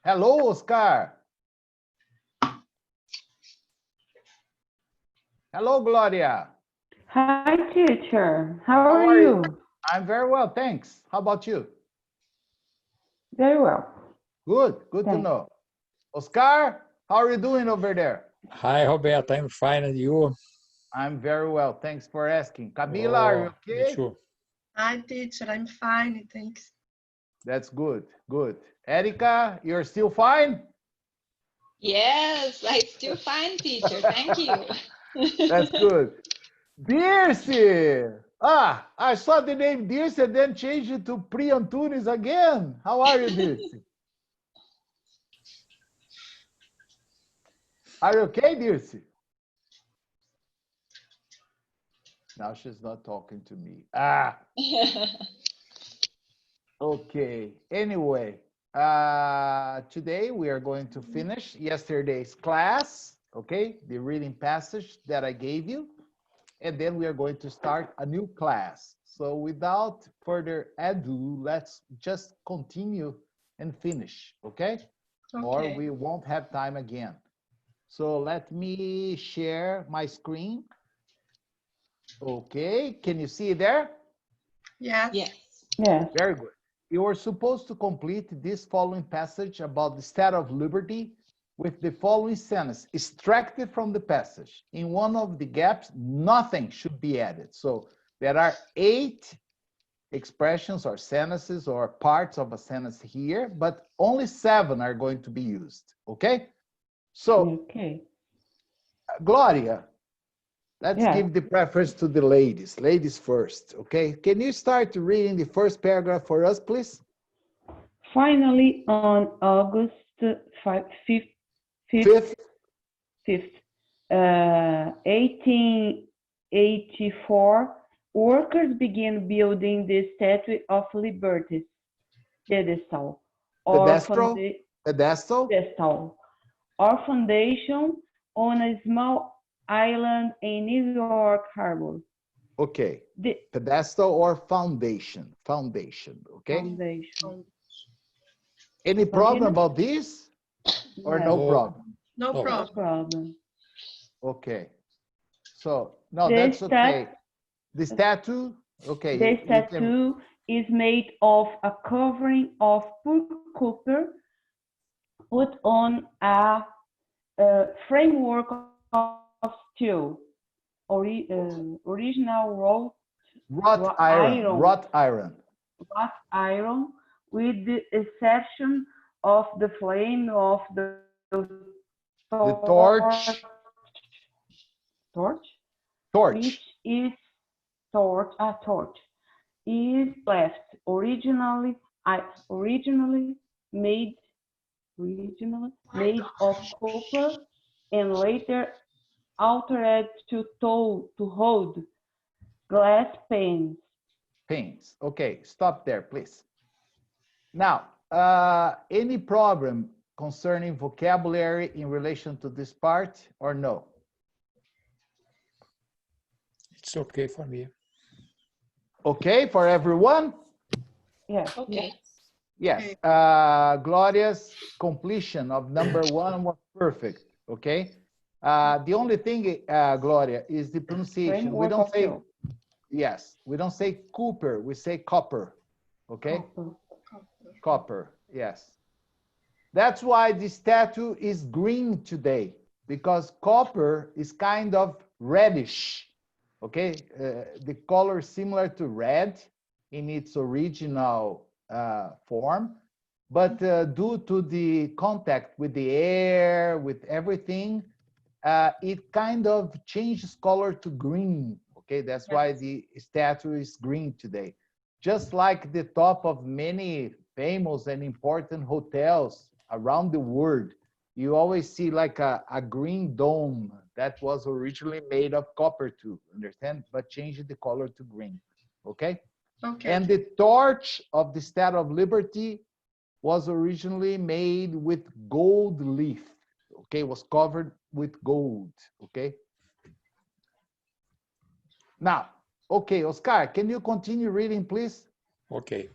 Hello, Oscar. Hello, Gloria. Hi, teacher. How How are are you? you? I'm very well, thanks. How about you? Very well. Good to Thanks. know. Oscar, how are you doing over there? Hi, Roberto. I'm fine, and you? I'm very well, thanks for asking. Kabila, are you Oh, me okay? too. Hi, teacher. I'm fine, thanks. That's good, good. Erika, you're still fine? Yes, I still fine, teacher. Thank you. That's good. Dirce! Ah, I saw the name Dirce and then changed it to Pri Antunes again. How are you, Dirce? Are you okay, Dirce? Now she's not talking to me. Ah, okay. Anyway, today we are going to finish yesterday's class, okay? The reading passage that I gave you. And then we are going to start a new class. So without further ado, let's just continue and finish, okay? Or Okay. we won't have time again. So let me share my screen. Okay, can you see there? Yes. Yes. Yes. Very good. You are supposed to complete this following passage about the Statue of Liberty with the following sentence extracted from the passage. In one of the gaps, nothing should be added. So there are 8 expressions or sentences or parts of a sentence here, but only 7 are going to be used. Okay? So, Okay. Gloria, let's Yeah. give the preference to the ladies. Ladies first, okay? Can you start reading the first paragraph for us, please? Finally, on August 5th, 5th. 1884, workers began building the Statue of Liberty pedestal Pedestal, pedestal. foundation on a small island in New York Harbor. Okay, The pedestal or foundation, okay? foundation. Any problem Continue? about this or Yes, no No, problem? No no. no problem. problem. Okay, so, no, The that's okay. stat The statue, okay, The you can, statue is made of a covering of pure copper put on a framework of steel, original wrought iron, iron, wrought iron, with the exception of the flame of the the torch, which torch, is torch is left originally made of copper and later altered to hold glass panes. paints. Okay, stop there, please. Now, any problem concerning vocabulary in relation to this part or no? It's okay for me. Okay, for everyone? Yes. Okay. Yes, Gloria's completion of number 1 was perfect, okay? The only thing, Gloria, is the pronunciation. We Framework don't of say, steel. yes, we don't say Cooper, we say copper, okay? Copper, yes. That's why the statue is green today, because copper is kind of reddish, okay? The color is similar to red in its original form, but due to the contact with the air, with everything, it kind of changes color to green, okay? That's why the statue is green today. Just like the top of many famous and important hotels around the world, you always see like a green dome that was originally made of copper too, understand? But changed the color to green, okay? Okay. And the torch of the Statue of Liberty was originally made with gold leaf, okay? Was covered with gold, okay? Now, okay, Oscar, can you continue reading, please? Okay.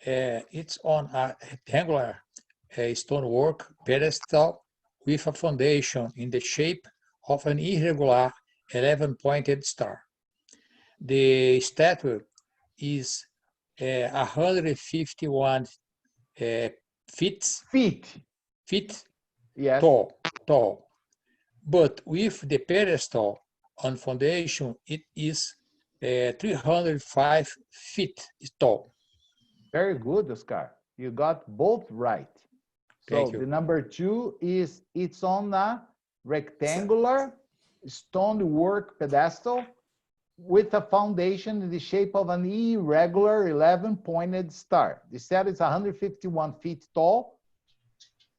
It's on a rectangular a stonework pedestal with a foundation in the shape of an irregular 11-pointed star. The statue is 151 feet Yes. tall. But with the pedestal on foundation, it is 305 feet tall. Very good, Oscar. You got both right. So Thank you. the number 2 is it's on a rectangular stonework pedestal with a foundation in the shape of an irregular 11-pointed star. The set is 151 feet tall,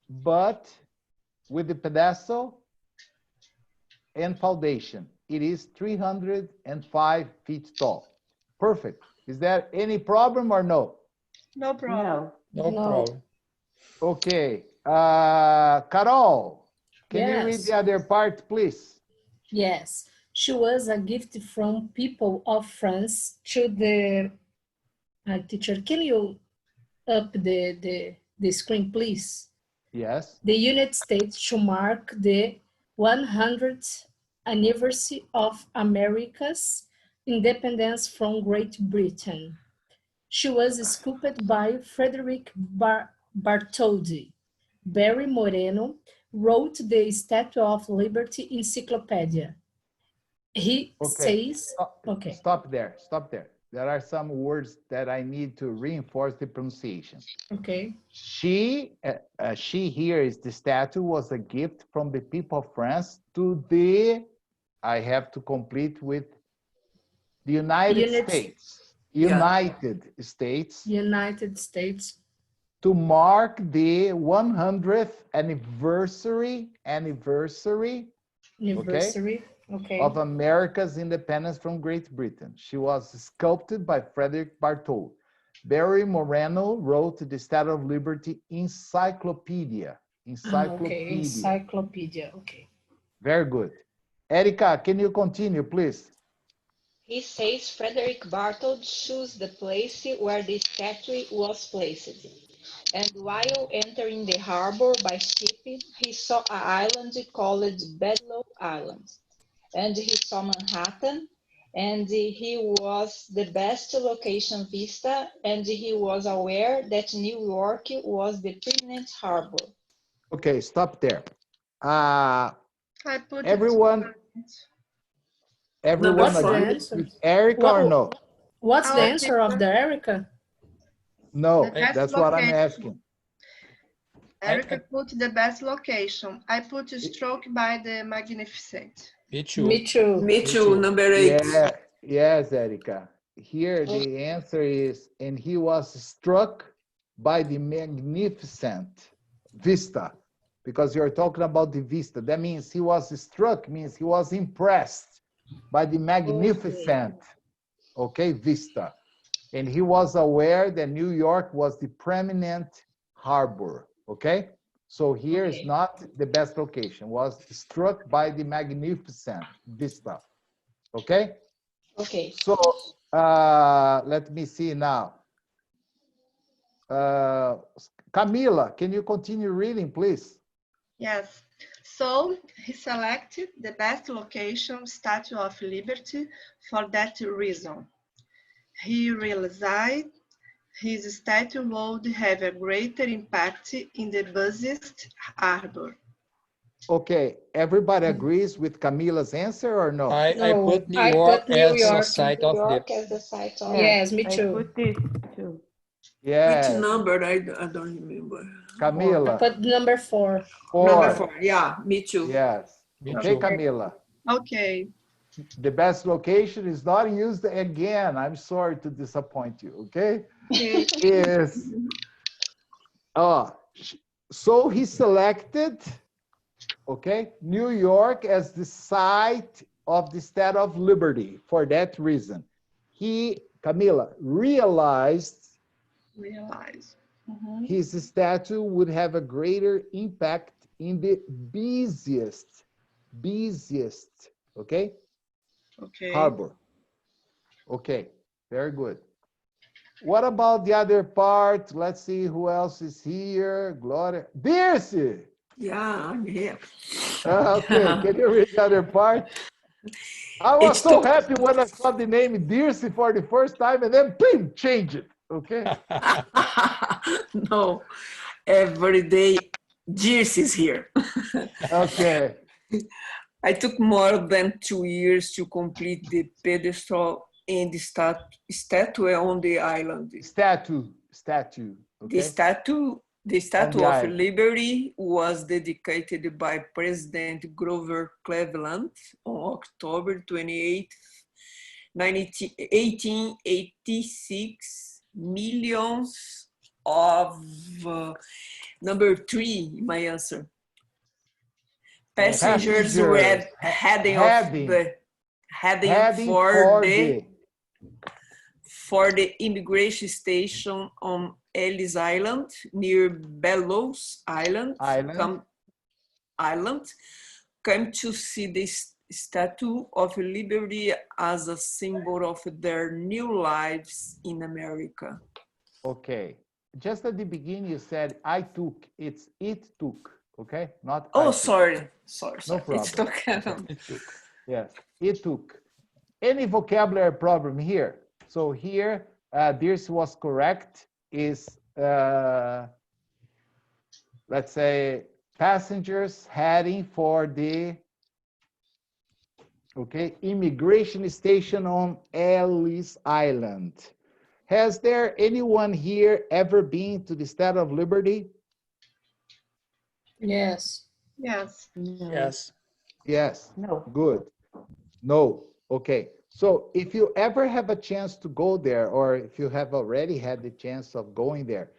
but with the pedestal and foundation, it is 305 feet tall. Perfect. Is there any problem or no? No problem. No problem. Okay. Carol, can you read Yes. the other part, please? Yes, she was a gift from people of France to the teacher. Can you up the screen, please? Yes. The United States to mark the 100th anniversary of America's independence from Great Britain. She was sculpted by Frederick Bartholdi. Barry Moreno wrote the Statue of Liberty Encyclopedia. He says, okay. Stop there. Stop there. There are some words that I need to reinforce the pronunciation. Okay. She here is the statue was a gift from the people of France to the, I have to complete with the United States. United States. United States. To mark the 100th anniversary. Okay. Of America's independence from Great Britain. She was sculpted by Frederick Bartholdi. Barry Moreno wrote the Statue of Liberty Encyclopedia. Okay, encyclopedia, okay. Very good. Erica, can you continue, please? He says Frederick Bartholdi chose the place where the statue was placed. And while entering the harbor by ship, he saw an island called Bedloe Island. And he saw Manhattan, and he was the best location vista, and he was aware that New York was the permanent harbor. Okay, stop there. I put Everyone agrees with Erica or no? What's the answer of the Erica? No, that's what I'm asking. Erica put the best location. I put struck by the magnificent. Me too. Me too. Me too, number 8. Yeah, yes, Erica. Here the answer is, and he was struck by the magnificent vista, because you're talking about the vista. That means he was struck, means he was impressed by the magnificent, okay, vista. And he was aware that New York was the preeminent harbor, okay? So here is not the best location, was struck by the magnificent vista, okay? Okay. So let me see now. Camila, can you continue reading, please? Yes. So he selected the best location, Statue of Liberty, for that reason. He realized his statue would have a greater impact in the busiest harbor. Okay, everybody agrees with Camila's answer or no? I put New York as a site of the site of Yes, me I too. put this too. Yeah. Which number? I don't remember. Camila. But number 4. Number 4. Yeah, me too. Yes. Me Okay, too. Camila. Okay. The best location is not used again. I'm sorry to disappoint you, okay? Is so he selected, okay, New York as the site of the Statue of Liberty for that reason. Camila, realized his statue would have a greater impact in the busiest, okay? Okay. Harbor. Okay, very good. What about the other part? Let's see who else is here. Gloria. Dirce! Yeah, I'm here. Okay, can you read the other part? I was It's so too. happy when I saw the name Dirce for the first time and then boom, change it. Okay. No, every day Dirce is here. Okay. I took more than 2 years to complete the pedestal and the statue on the island. Statue. The Okay. statue the of island. Liberty was dedicated by President Grover Cleveland on October 28, 1886. Millions of number 3, my answer. Passengers were heading for the immigration station on Ellis Island near Bellows Island. Come to see the Statue of Liberty as a symbol of their new lives in America. Okay. Just at the beginning, you said I took. It's it took. Okay, not. Oh, sorry. No problem. It took. It took. Yes, it took. Any vocabulary problem here? So here, this was correct. Is let's say passengers heading for the immigration station on Ellis Island. Has there anyone here ever been to the Statue of Liberty? Yes. Yes. Yes. Yes. No. Good. No. Okay. So if you ever have a chance to go there, or if you have already had the chance of going there,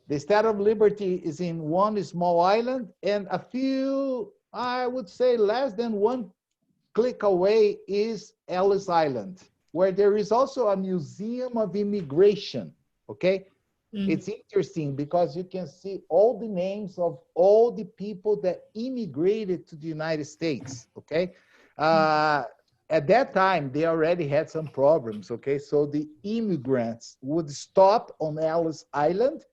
the Statue of Liberty is in one small island, and a few, I would say less than one click away is Ellis Island, where there is also a museum of immigration. Okay. It's interesting because you can see all the names of all the people that immigrated to the United States. Okay. At that time, they already had some problems. Okay. So the immigrants would stop on Ellis Island,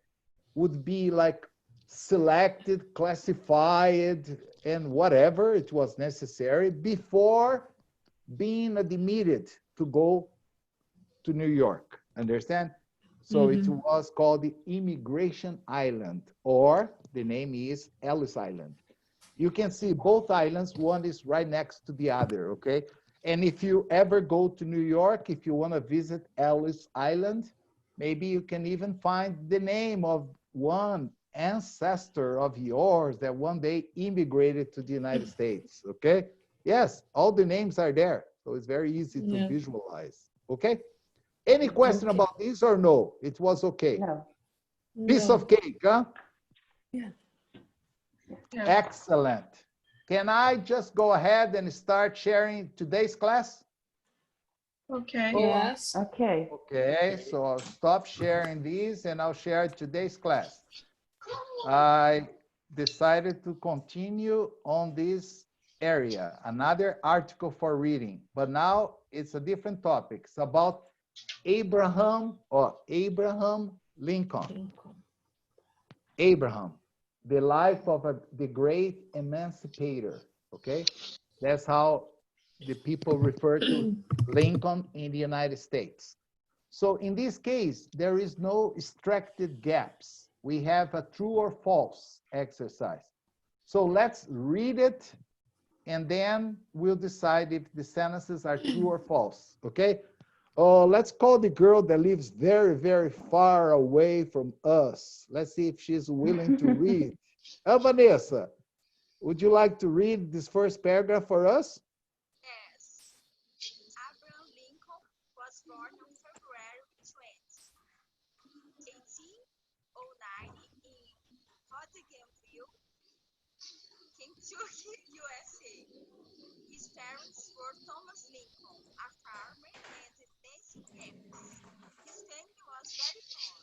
would be like selected, classified, and whatever it was necessary before being admitted to go to New York. Understand? So it was called the Immigration Island, or the name is Ellis Island. You can see both islands, one is right next to the other, okay? And if you ever go to New York, if you want to visit Ellis Island, maybe you can even find the name of one ancestor of yours that one day immigrated to the United States, okay? Yes, all the names are there, so it's very easy to visualize, okay? Any question about this or no? It was okay. No. Piece of cake, huh? Yeah. Excellent. Can I just go ahead and start sharing today's class? Okay. Yes. Okay. Okay, so I'll stop sharing these and I'll share today's class. I decided to continue on this area, another article for reading, but now it's a different topic. It's about Abraham Lincoln. Abraham, the life of the great emancipator, okay? That's how the people refer to Lincoln in the United States. So in this case, there is no extracted gaps. We have a true or false exercise. So let's read it, and then we'll decide if the sentences are true or false, okay? Let's call the girl that lives very, very far away from us. Let's see if she's willing to read. Vanessa, would you like to read this first paragraph for us? Yes. Abraham Lincoln was born on February 20, 1809 in Hodgenville, Kentucky, USA. His parents were Thomas Lincoln, a farmer, and Nancy Campbell. His family was very poor.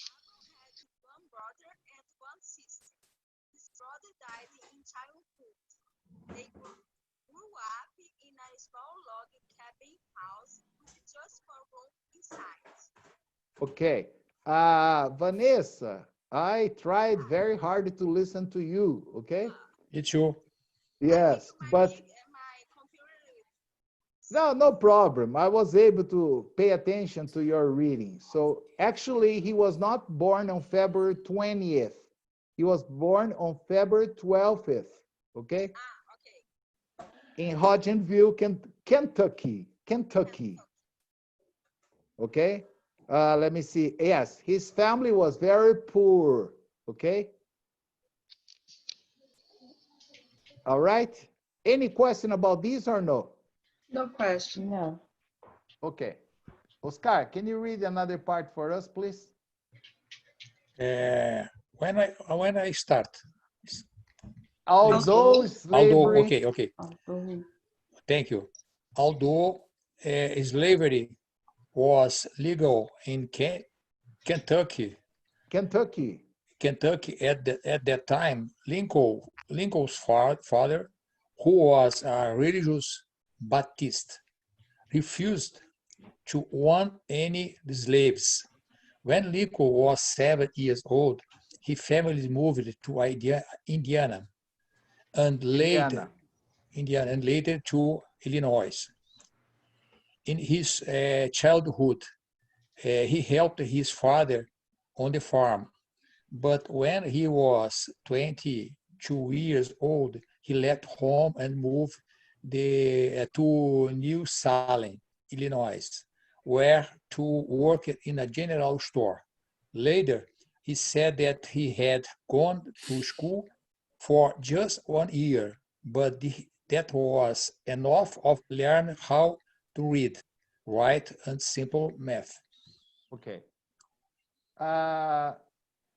Abraham had one brother and one sister. His brother died in childhood. They grew up in a small log cabin house with just one room inside. Okay. Vanessa, I tried very hard to listen to you, okay? Me too. Yes, but my computer. no problem. I was able to pay attention to your reading. So actually, he was not born on February 20th. He was born on February 12th, okay? Okay. In Hodgenville, Kentucky. Kentucky, okay? Let me see. Yes, his family was very poor, okay? All right. Any question about this or no? No question. No. Okay. Oscar, can you read another part for us, please? When I start, Although although, slavery, okay, Although thank you. Although slavery was legal in Kentucky, Kentucky, at that time, Lincoln's father, who was a religious Baptist, refused to own any slaves. When Lincoln was 7 years old, his family moved to Indiana and later to Illinois. In his childhood, he helped his father on the farm. But when he was 22 years old, he left home and moved to New Salem, Illinois, where to work in a general store. Later, he said that he had gone to school for just 1 year, but that was enough of learn how to read, write, and simple math. okay.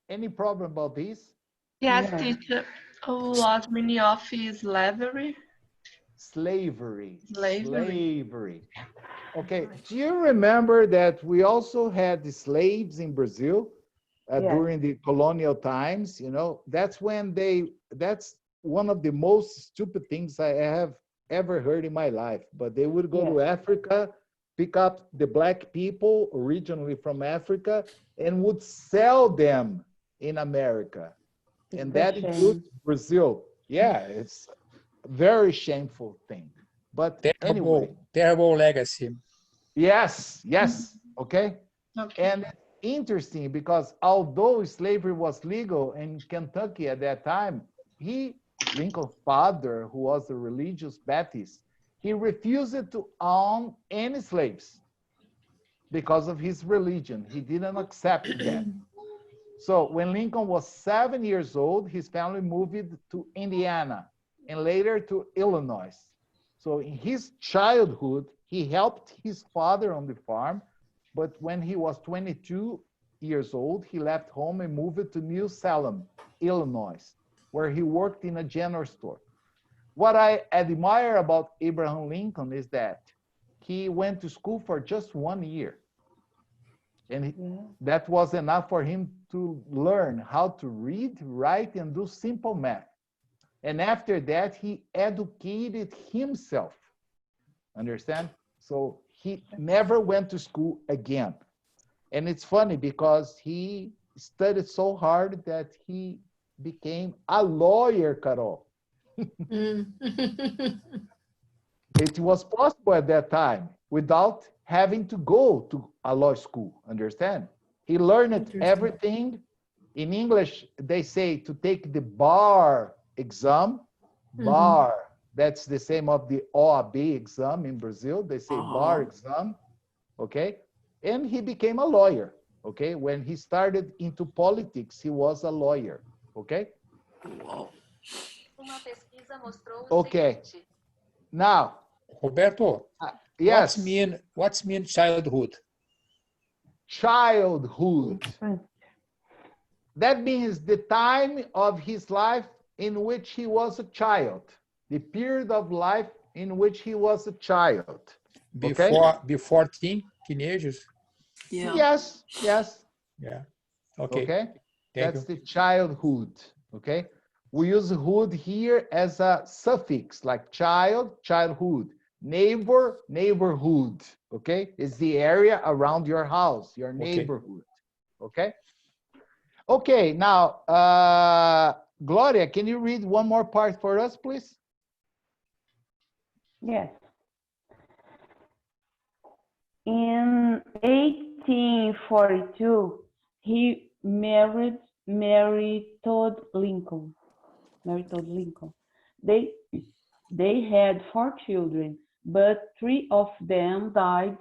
Any problem about this? Yes, No. teacher. Was many of slavery? Slavery, Slavery. slavery. Okay, do you remember that we also had the slaves in Brazil Yes. during the colonial times? You know, that's one of the most stupid things I have ever heard in my life. But they would go to Africa, pick up the black people originally from Africa, and would sell them in America. And that includes Brazil. Yeah, it's a very shameful thing. But anyway, Terrible legacy. yes, okay. Okay. And it's interesting because although slavery was legal in Kentucky at that time, Lincoln's father, who was a religious Baptist, he refused to own any slaves because of his religion. He didn't accept that. So when Lincoln was 7 years old, his family moved to Indiana and later to Illinois. So in his childhood, he helped his father on the farm, but when he was 22 years old, he left home and moved to New Salem, Illinois, where he worked in a general store. What I admire about Abraham Lincoln is that he went to school for just 1 year. And that was enough for him to learn how to read, write, and do simple math. And after that, he educated himself. Understand? So he never went to school again. And it's funny because he studied so hard that he became a lawyer, Carol. It was possible at that time without having to go to a law school, understand? He learned everything. In English, they say to take the bar exam. Bar, that's the same of the OAB exam in Brazil. They say bar exam, okay? And he became a lawyer, okay? When he started into politics, he was a lawyer, okay? Uma pesquisa mostrou o Okay. seguinte. Now, Roberto, yes. What's mean childhood? Childhood. That means the time of his life in which he was a child, the period of life in which he was a child. Before teenagers? Yeah. Yes. Yeah. Okay. That's the childhood. Okay. We use hood here as a suffix, like child, childhood. neighborhood, okay? It's the area around your house, your Okay. neighborhood, okay? Okay, now, Gloria, can you read one more part for us, please? Yes. In 1842, he married Mary Todd Lincoln. Mary Todd Lincoln. They had 4 children, but 3 of them died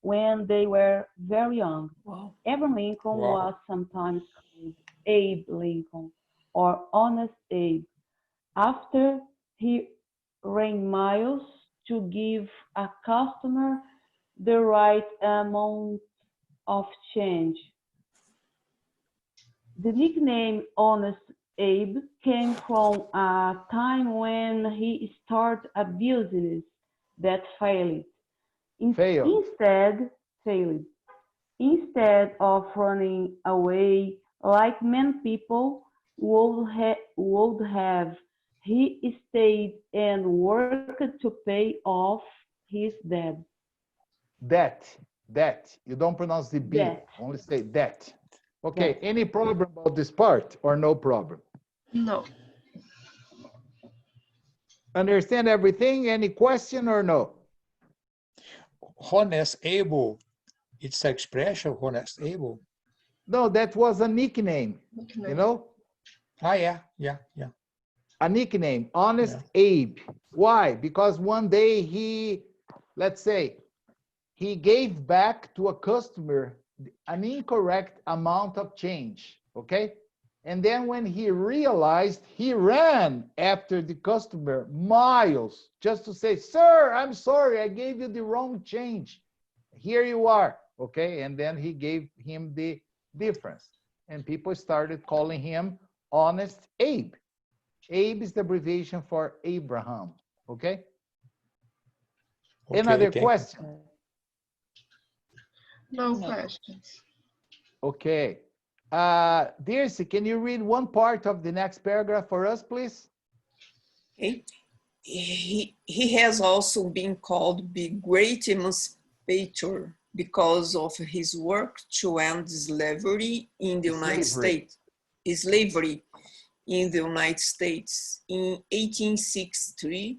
when they were very young. Wow. Abraham Lincoln Wow. was sometimes called Abe Lincoln or Honest Abe, after he ran miles to give a customer the right amount of change. The nickname Honest Abe came from a time when he started a business that failed. Failed. Instead of running away like many people would have, he stayed and worked to pay off his debt. Debt. You don't pronounce the B, Debt. only say debt. Okay, Debt. any problem about this part or no problem? No. Understand everything? Any question or no? Honest able. It's an expression, honest able. No, that was a nickname, you know? Ah, yeah. A nickname, Honest Yeah. Abe. Why? Because one day he, let's say, he gave back to a customer an incorrect amount of change, okay? And then when he realized, he ran after the customer miles just to say, sir, I'm sorry, I gave you the wrong change. Here you are, okay? And then he gave him the difference. And people started calling him Honest Abe. Abe is the abbreviation for Abraham, okay? Okay, Another thank you. question? No questions. Okay. Dirce, can you read one part of the next paragraph for us, please? Okay. He has also been called the Great Emancipator because of his work to end slavery in the United States. Slavery in the United States. In 1863,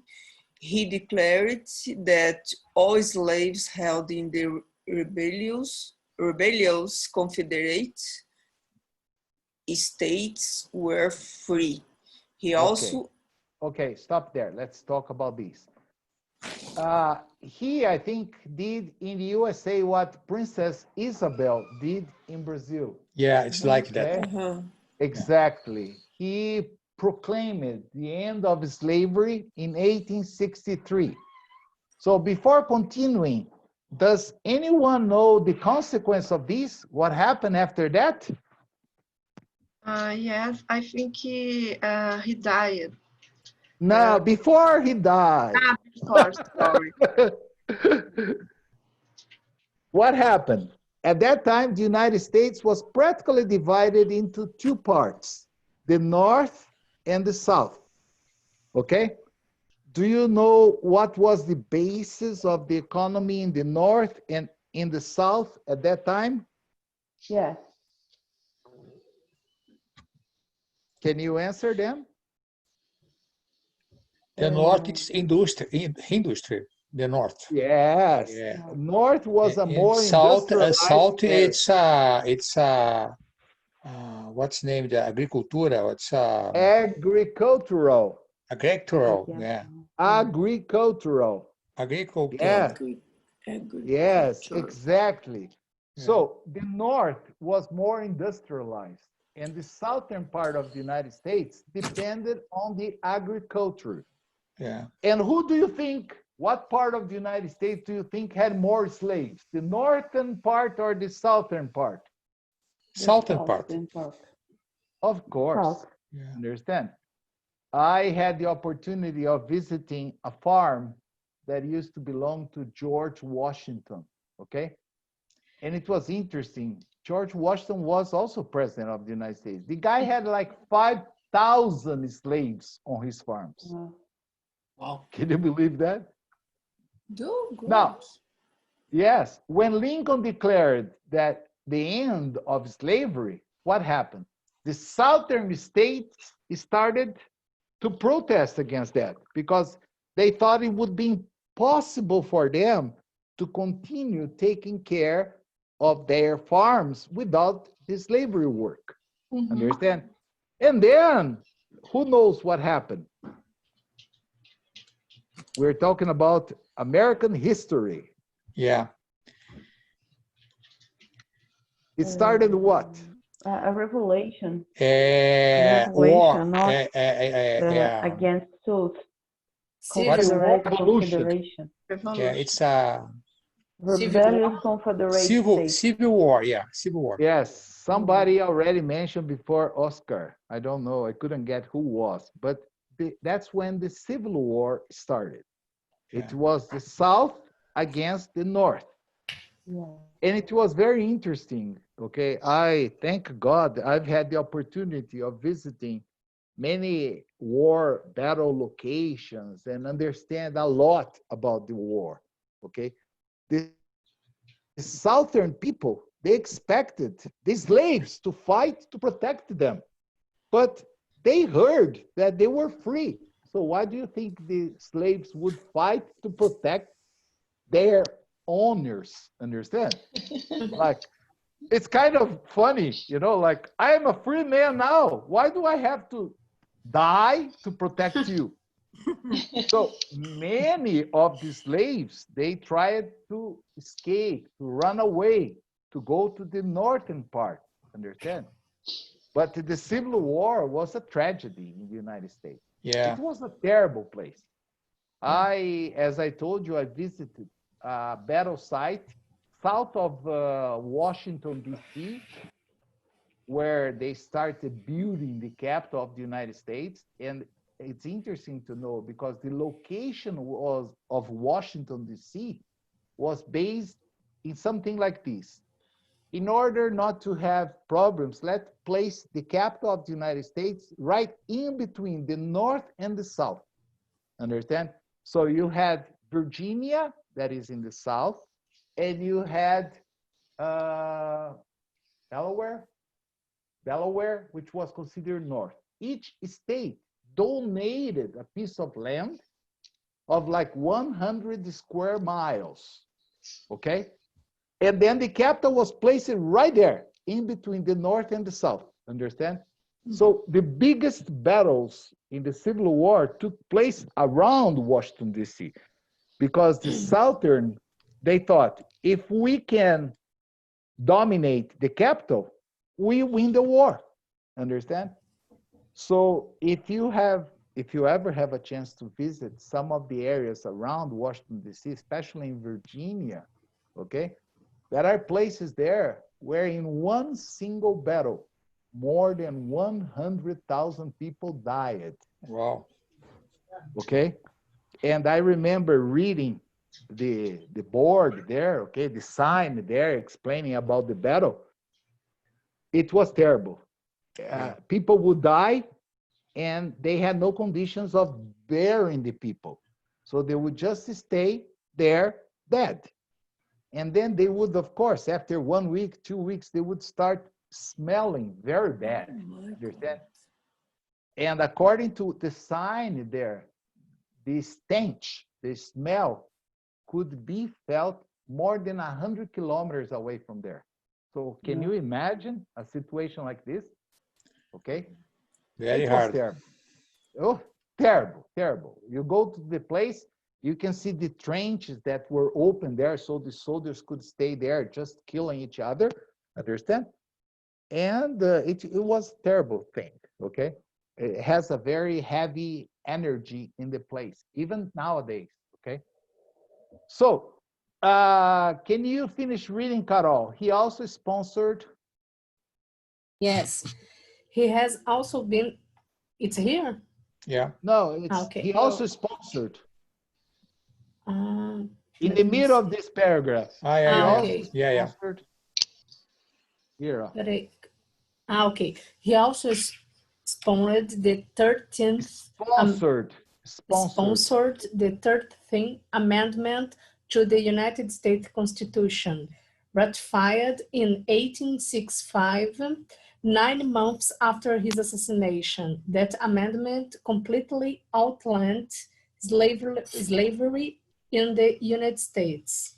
he declared that all slaves held in the rebellious Confederate States were free. He also... Okay, stop there. Let's talk about this. He, I think, did in the USA what Princess Isabel did in Brazil. Yeah, it's like that. Okay? Exactly. He proclaimed the end of slavery in 1863. So before continuing, does anyone know the consequence of this? What happened after that? Yes, I think he died. No, before he died. Sorry. What happened? At that time, the United States was practically divided into 2 parts, the North and the South. Okay? Do you know what was the basis of the economy in the North and in the South at that time? Yes. Can you answer them? The North is industry, the North. Yes. Yeah. North was a more South, industrialized area. it's what's named agricultura? What's Agricultural. agricultural? Yeah. Agricultural. Agriculture. Yeah. Yes, exactly. Yeah. So the North was more industrialized, and the southern part of the United States depended on the agriculture. Yeah. And who do you think, what part of the United States do you think had more slaves? The northern part or the southern part? Southern part. Of course. South. Yeah. Understand? I had the opportunity of visiting a farm that used to belong to George Washington, okay? And it was interesting. George Washington was also president of the United States. The guy had like 5,000 slaves on his farms. Wow. Can you believe that? Good. Now, yes, when Lincoln declared that the end of slavery, what happened? The southern states started to protest against that because they thought it would be impossible for them to continue taking care of their farms without the slavery work. Understand? And then, who knows what happened? We're talking about American history. Yeah. It started what? A revelation. War. Not Yeah. against South Civil War, Confederate revolution. Confederation. Yeah, it's a Rebellious Confederate States. civil war. Yeah, civil war. Yes, somebody already mentioned before Oscar. I don't know, I couldn't get who was, but that's when the Civil War started. It was the South against the North. Yeah. And it was very interesting. Okay, I thank God I've had the opportunity of visiting many war battle locations and understand a lot about the war. Okay, the southern people, they expected the slaves to fight to protect them, but they heard that they were free. So why do you think the slaves would fight to protect their owners? Understand? Like, it's kind of funny, you know, like, I am a free man now. Why do I have to die to protect you? So many of the slaves, they tried to escape, to run away, to go to the northern part, understand? But the Civil War was a tragedy in the United States. Yeah. It was a terrible place. As I told you, I visited a battle site south of Washington, D.C., where they started building the capital of the United States. And it's interesting to know because the location of Washington, D.C. was based in something like this. In order not to have problems, let's place the capital of the United States right in between the North and the South. Understand? So you had Virginia, that is in the South, and you had Delaware, which was considered North. Each state donated a piece of land of like 100 square miles, okay? And then the capital was placed right there, in between the North and the South, understand? So the biggest battles in the Civil War took place around Washington, D.C., because the Southern, they thought, if we can dominate the capital, we win the war, understand? So if you ever have a chance to visit some of the areas around Washington, D.C., especially in Virginia, okay, there are places there where in one single battle, more than 100,000 people died. Wow. Okay? And I remember reading the board there, okay, the sign there explaining about the battle. It was terrible. People would die and they had no conditions of burying the people. So they would just stay there dead. And then they would, of course, after 1 week, 2 weeks, they would start smelling very bad. Understand? And according to the sign there, the stench, the smell, could be felt more than 100 kilometers away from there. So can you imagine a situation like this? Okay? Very it hard. Was terrible. Oh, terrible, terrible. You go to the place, you can see the trenches that were open there so the soldiers could stay there just killing each other, understand? And it was a terrible thing, okay? It has a very heavy energy in the place, even nowadays, okay? So, can you finish reading, Carol? He also sponsored... Yes, he has also been, it's here? Yeah. No, it's Okay. he also sponsored. Um, In the middle of this paragraph. Okay. Yeah. Sponsored. Here. Okay. He also sponsored the 13th. Sponsored. sponsored the 13th Amendment to the United States Constitution, ratified in 1865, 9 months after his assassination. That amendment completely outlawed slavery in the United States.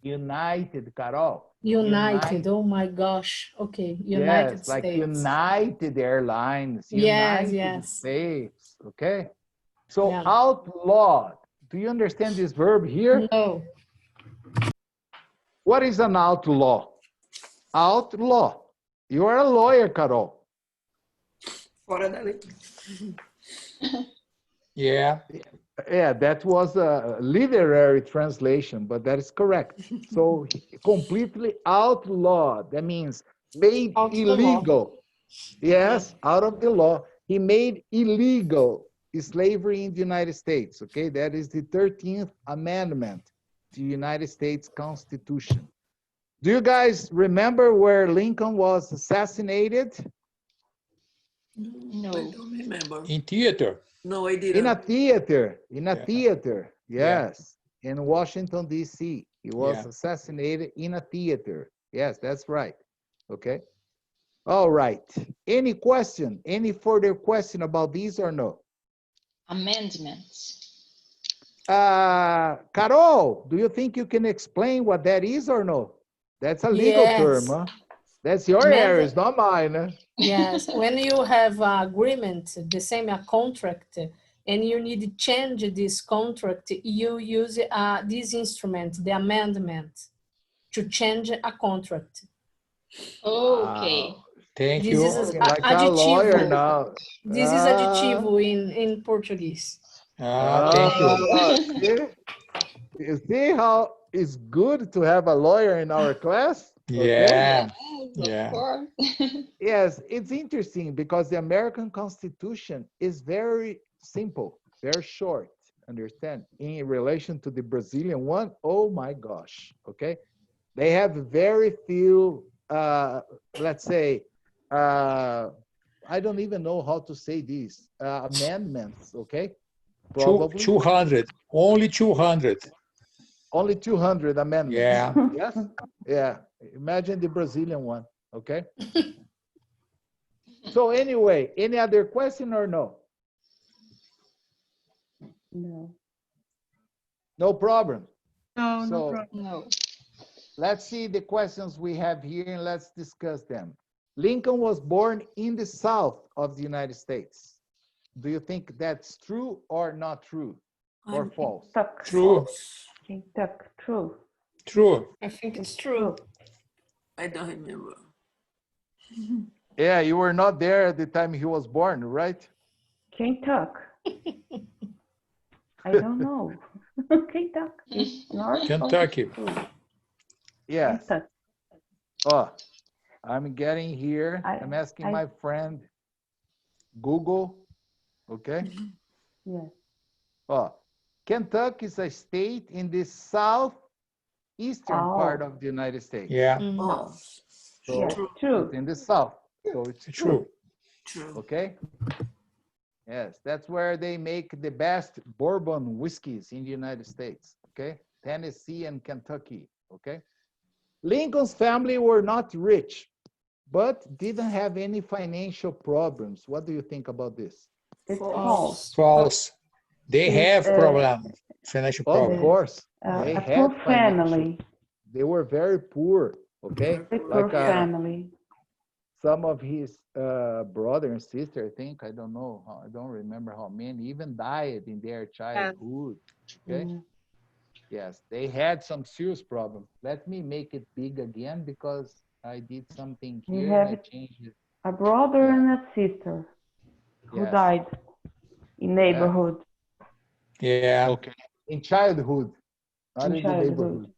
United, Carol. United, oh my gosh. Okay, United Yes, States. like United Airlines, Yes, United yes. States, okay? So Yeah. outlawed, do you understand this verb here? No. What is an outlaw? Outlaw. You are a lawyer, Carol. Fora da lei. Yeah. Yeah, that was a literary translation, but that is correct. So completely outlawed, that means made Out of the law. illegal. Yes, out of the law. He made illegal slavery in the United States, okay? That is the 13th Amendment to the United States Constitution. Do you guys remember where Lincoln was assassinated? No. I don't remember. In theater. No, I In a didn't. theater, Yeah. theater, Yeah. yes, in Washington, D.C. He was Yeah. assassinated in a theater. Yes, that's right. Okay. All right. Any question? Any further question about these or no? Amendments. Carol, do you think you can explain what that is or no? That's a legal term, Yes. huh? That's your area, it's not mine. Huh? Yes, when you have an agreement, the same a contract, and you need to change this contract, you use this instrument, the amendment, to change a contract. Okay. Wow. Thank This you. is Talking like a lawyer now. This is adjetivo in Portuguese. Thank you. See? You see how it's good to have a lawyer in our class? Yeah. Yes, Yeah. of course. Yes, it's interesting because the American Constitution is very simple, very short, understand? In relation to the Brazilian one, oh my gosh, okay? They have very few, let's say, I don't even know how to say these, amendments, okay? Probably 200. Only 200. only 200 amendments. Yeah. Yes? Yeah. Imagine the Brazilian one, okay? So anyway, any other question or no? No. No problem. No, no So problem. No. let's see the questions we have here and let's discuss them. Lincoln was born in the South of the United States. Do you think that's true or not true or false? Tuck. True. Tuck. True. True. I think it's true. I don't remember. Yeah, you were not there at the time he was born, right? Kentucky. I don't know. Kentucky is north of Kentucky. South. Yes. Kentucky. Oh, I'm getting here. I'm asking I- my friend Google. Okay. Yes. Oh, Kentucky is a state in the southeastern part of the United States. Yeah. Oh, So Yes. True. it's in the south. So it's True. true. Okay. Yes, that's where they make the best bourbon whiskeys in the United States. Okay. Tennessee and Kentucky. Okay. Lincoln's family were not rich, but didn't have any financial problems. What do you think about this? It's False. false. False. They have problem. Financial Of problem. course, they A had poor financial. family. They were very poor. Okay. A poor Like family. some of his brother and sister, I think, I don't know, I don't remember how many, even died in their childhood. Okay. Yeah. Yes, they had some serious problems. Let me make it big again because I did something You here and I have changed it. a brother Yeah. and a sister who Yes. died in neighborhood. Yeah. Okay. In childhood, not In in the childhood.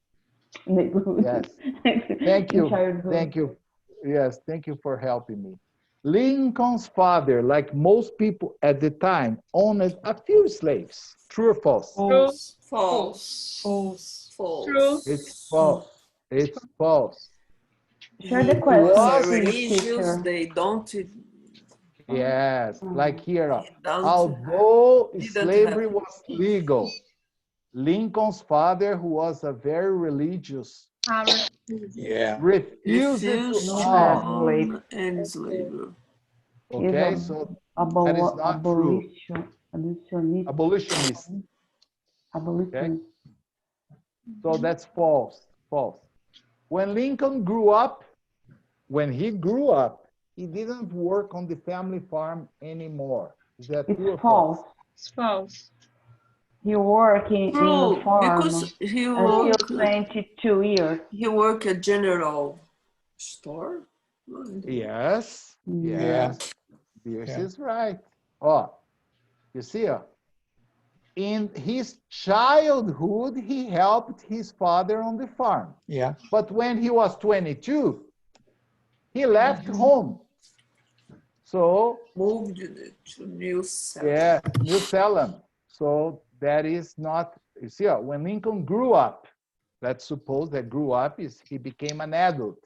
neighborhood. Yes. Thank In you. childhood. Thank you. Yes, thank you for helping me. Lincoln's father, like most people at the time, owned a few slaves. True or false? False. False. False. False. True. It's false. It's false. Share the He was question, a please, religious, teacher. they don't Yes, like here. Doesn't Although didn't slavery have- was legal, Lincoln's father, who was a very religious, Yeah. refused to refused to own. own any slavery. Okay, Is so that is not true. abolitionist. Abolitionist. Abolitionist. So that's false. False. When Lincoln grew up, he didn't work on the family farm anymore. Is that true or It's false? false. It's false. He worked in True, a farm because until 22 years. he worked at general store. Yes. Yeah. Yes. This Yeah. is right. Oh, you see, in his childhood, he helped his father on the farm. Yeah. But when he was 22, he left home. So, Moved to New Zealand. yeah, New Zealand. So that is not, you see, when Lincoln grew up, let's suppose that grew up is he became an adult.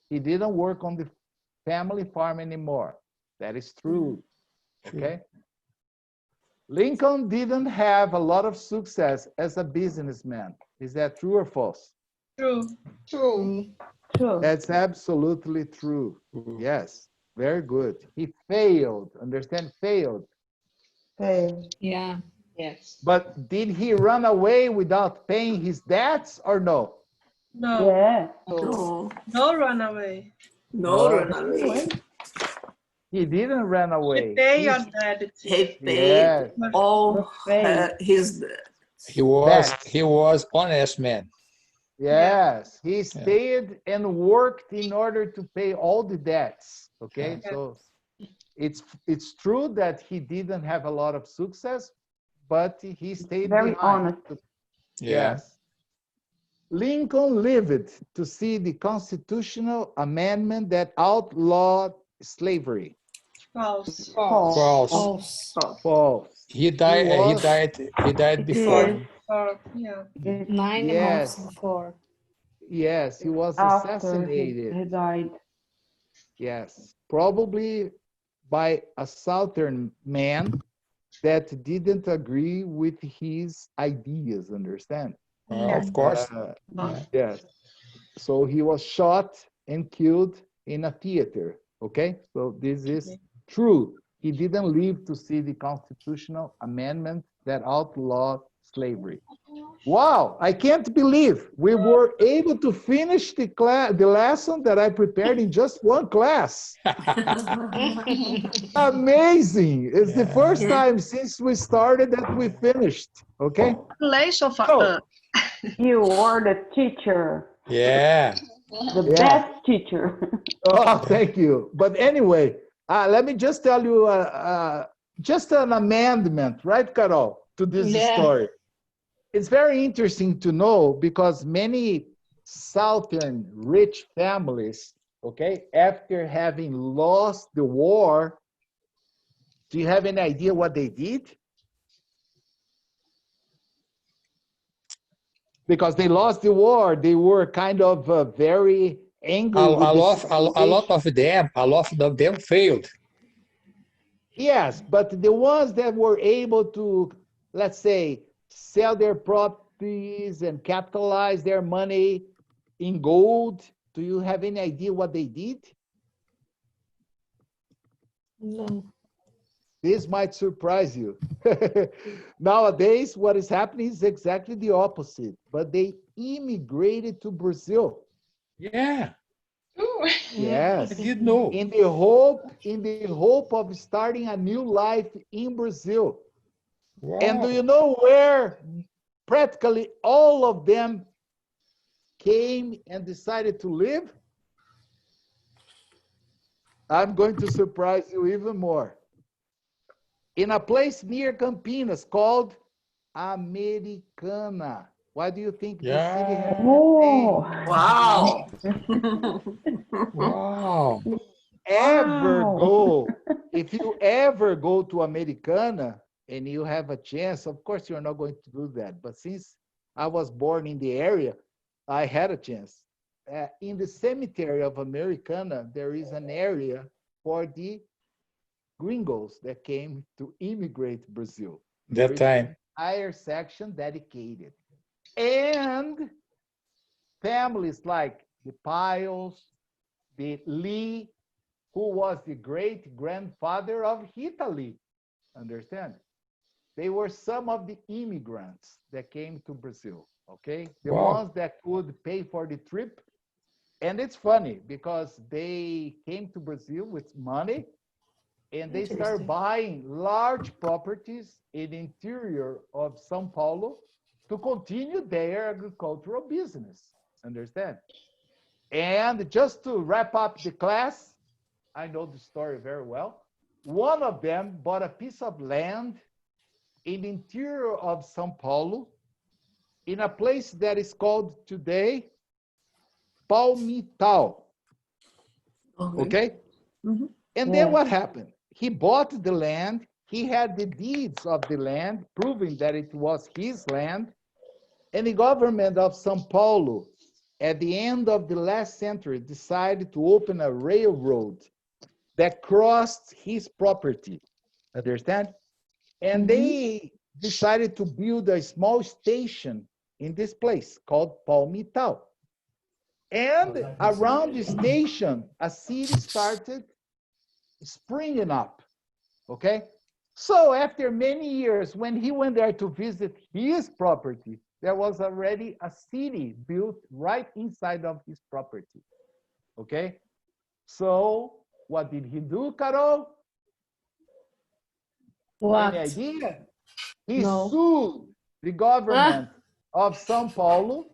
He didn't work on the family farm anymore. That is true. Okay. Lincoln didn't have a lot of success as a businessman. Is that true or false? True. True. True. That's absolutely true. Yes, very good. He failed. Understand? Failed. Fail. Yeah. Yes. But did he run away without paying his debts or no? No. Yeah. No, No runaway. no No. run away. He didn't run away. Pay He- your debt. He paid Yes. all Fail. his debt. He was honest man. Yes, he stayed and worked in order to pay all the debts. Okay, Yeah. so it's true that he didn't have a lot of success, but he stayed Very behind. honest. Yeah. Yes. Lincoln lived to see the constitutional amendment that outlawed slavery. False. False. False. False. False. He died. was- He died It before. is. Yeah. It's 9 Yes. months before. Yes, he was after assassinated. he died. Yes, probably by a Southern man that didn't agree with his ideas, understand? Of course. Yes. So he was shot and killed in a theater, okay? So this is true. He didn't live to see the constitutional amendment that outlawed slavery. Wow, I can't believe we were able to finish the lesson that I prepared in just one class. Amazing. It's the first time since we started that we finished, okay? Congratulations for So, us. You were the teacher, Yeah. the Yeah. best teacher. Oh, thank you. But anyway, let me just tell you just an amendment, right, Carol, to this Yeah. story. It's very interesting to know because many Southern rich families, okay, after having lost the war, do you have any idea what they did? Because they lost the war, they were kind of very angry with the A lot of them failed. Yes, but the ones that were able to, let's say, sell their properties and capitalize their money in gold, do you have any idea what they did? No. This might surprise you. Nowadays, what is happening is exactly the opposite, but they immigrated to Brazil. Yeah. Yes. I didn't know. In the hope of starting a new life in Brazil. Wow. And do you know where practically all of them came and decided to live? I'm going to surprise you even more. In a place near Campinas called Americana. Why do you think the city has that name? Oh, Wow. Wow. If you ever go to Americana and you have a chance, of course you're not going to do that, but since I was born in the area, I had a chance. In the cemetery of Americana, there is an area for the gringos that came to immigrate Brazil. That time. Entire section dedicated. And families like the Piles, the Lee, who was the great-grandfather of Italy, understand? They were some of the immigrants that came to Brazil, okay? The Wow. ones that could pay for the trip. And it's funny because they came to Brazil with money and they started Interesting. buying large properties in the interior of São Paulo to continue their agricultural business, understand? And just to wrap up the class, I know the story very well. One of them bought a piece of land in the interior of São Paulo in a place that is called today Palmital, okay? Mhm. And then what happened? He bought the land. He had the deeds of the land, proving that it was his land. And the government of São Paulo, at the end of the last century, decided to open a railroad that crossed his property. Understand? And they decided to build a small station in this place called Palmital. And around the station, a city started springing up, okay? So after many years, when he went there to visit his property, there was already a city built right inside of his property, okay? So what did he do, Carol? What? Any idea? He No. sued the government of São Paulo.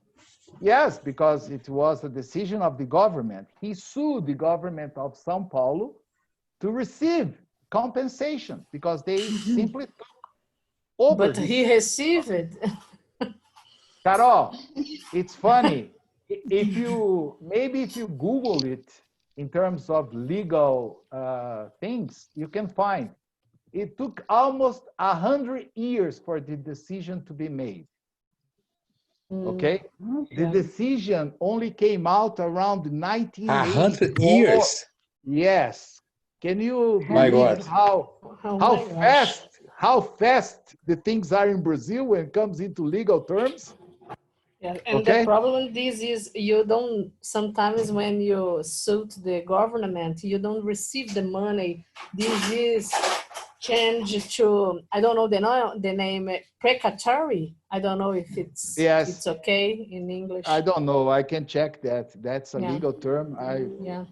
Yes, because it was a decision of the government. He sued the government of São Paulo to receive compensation because they simply took over. But he received it. Carol, it's funny. If you Google it in terms of legal things, you can find it took almost 100 years for the decision to be made. Okay? The decision only came out around 1984. 100 years. Yes. Can you My believe God. how fast the things are in Brazil when it comes into legal terms? Yeah, and Okay. the problem with this is you don't, sometimes when you suit the government, you don't receive the money. This is changed to, I don't know the name, precatory. I don't know if it's Yes. okay in English. I don't know. I can check that. That's a Yeah. legal term. Yeah.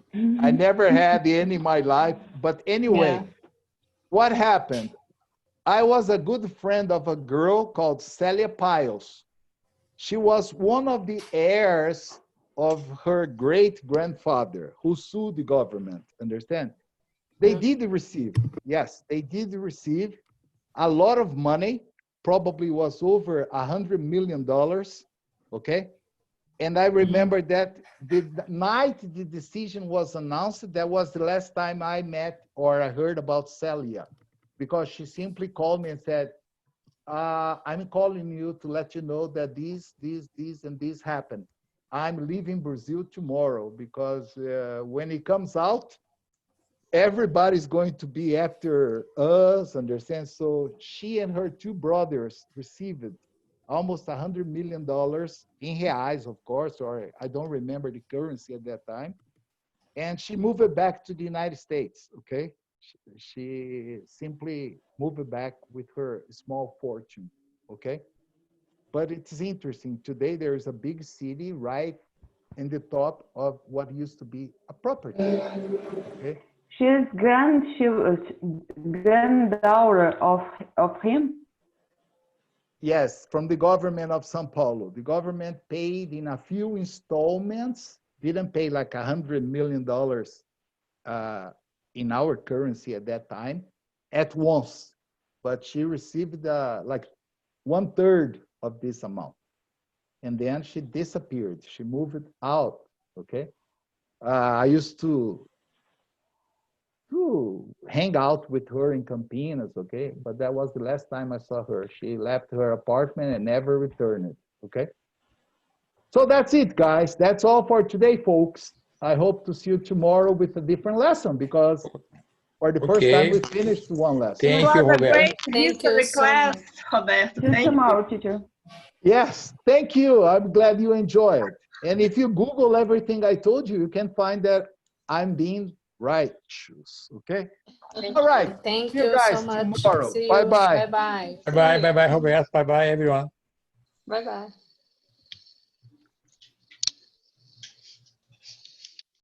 I never had any in my life. But anyway, what happened? I was a good friend of a girl called Celia Piles. She was one of the heirs of her great-grandfather who sued the government, understand? They did receive, yes, they did receive a lot of money, probably was over $100 million, okay? And I remember that the night the decision was announced, that was the last time I met or I heard about Celia, because she simply called me and said, I'm calling you to let you know that this, and this happened. I'm leaving Brazil tomorrow because when it comes out, everybody's going to be after us, understand? So she and her two brothers received almost $100 million in reais, of course, or I don't remember the currency at that time. And she moved it back to the United States, okay? She simply moved back with her small fortune, okay? But it's interesting. Today, there is a big city right in the top of what used to be a property, okay? She's granddaughter of him. Yes, from the government of São Paulo. The government paid in a few installments, didn't pay like $100 million in our currency at that time at once, but she received like 1/3 of this amount. And then she disappeared. She moved out, okay? I used to hang out with her in Campinas, okay? But that was the last time I saw her. She left her apartment and never returned, okay? So that's it, guys. That's all for today, folks. I hope to see you tomorrow with a different lesson because For the first time, we finished one lesson. Thank It you, was a Roberto. great Thank you history so class, much. Roberto. Just Thank you. tomorrow, teacher. Yes, thank you. I'm glad you enjoyed. And if you Google everything I told you, you can find that I'm being righteous. Okay? All right. Thank See you you so guys much. tomorrow. See you. Bye-bye. Bye-bye. Bye-bye, bye-bye, Roberto. Bye-bye, everyone. Bye-bye.